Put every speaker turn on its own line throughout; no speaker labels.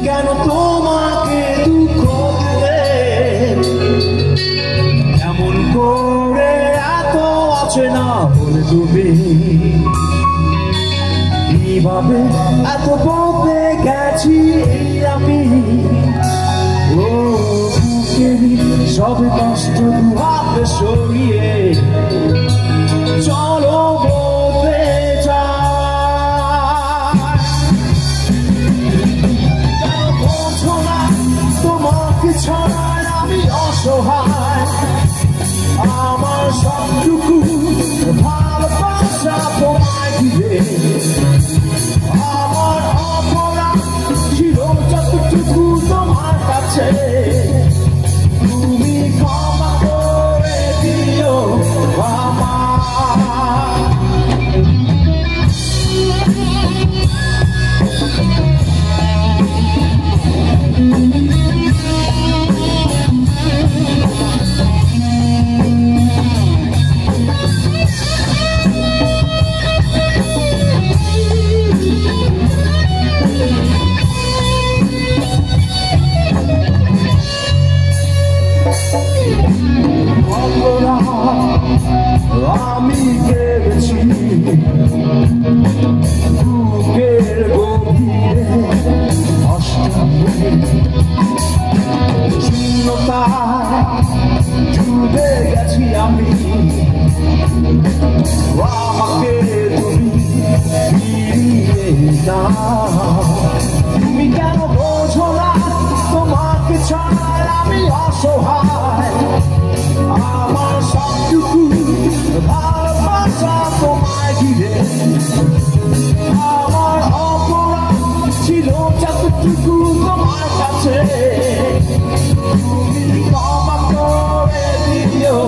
কেন তোমাকে দুঃখ দিলে এমন করে এত আছে না বলে তুমি কিভাবে এত বলতে গেছি আমি ও বুকেরই সব কষ্ট হাতে সরিয়ে চলো বলতে চাই কেন বোঝো না তোমাকে ছাড়া আমি অসহায় আমার সবটুকু ভালোবাসা তোমায় দিলে আমার অপরাধ ছিল যতটুকু তোমার কাছে তুমি ক্ষমা করে দিও আমি কেঁদেছি বুকের গভীরে শূন্যতায় ডুবে গেছি আমি আমাকে তুমি ফিরিয়ে দাও তুমি কেন বোঝো না তোমাকে ছাড়া আমি অসহায় আমার সবটুকু ভালোবাসা তোমায় ঘিরে আমার অপরাধ ছিল যতটুকু তোমার কাছে তুমি ক্ষমা করে দিও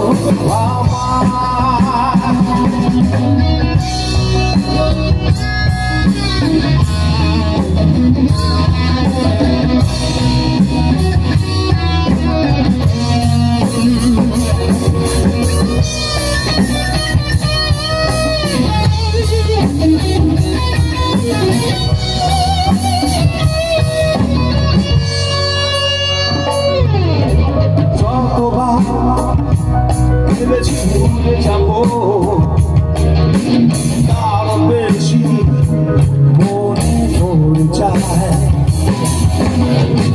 ভেবেছি ভুলে যাবো তার বেশি মনে পড়ে যায়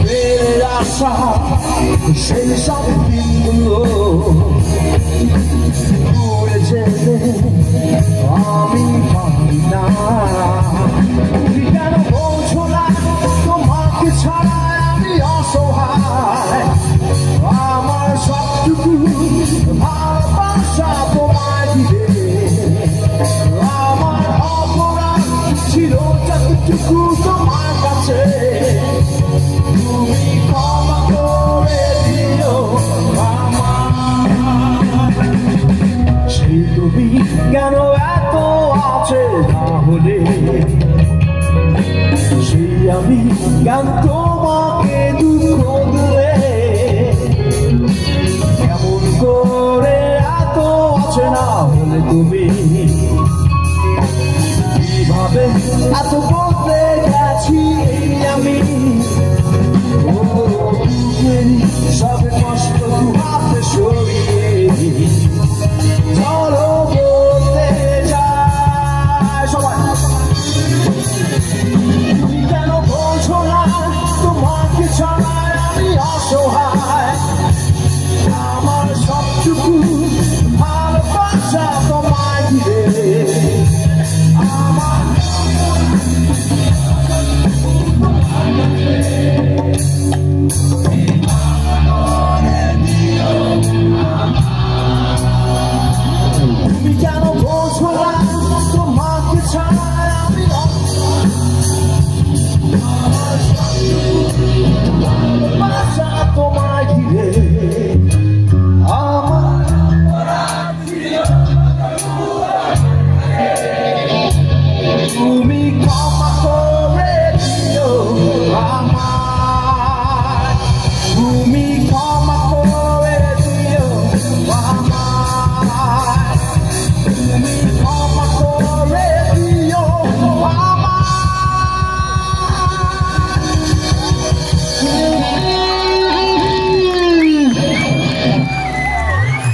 ফেরে আসা সেই সব দিনগুলো ভুলে যেতে আমি পারি না তুমি কেন বলছো না তোমাকে ছাড়া আমি অসহায় আমার সবটুকু ভালোবাসা তোমায় দিলে আমার অপরাধ ছিল যতটুকু তোমার কাছে তুমি ক্ষমা করে দিও সেই তুমি কেন এত আছে তাহলে সেই আমি কেন তোমাকে দুঃখ দিলে কেমন করে এত আছে না হলে তুমি কিভাবে এত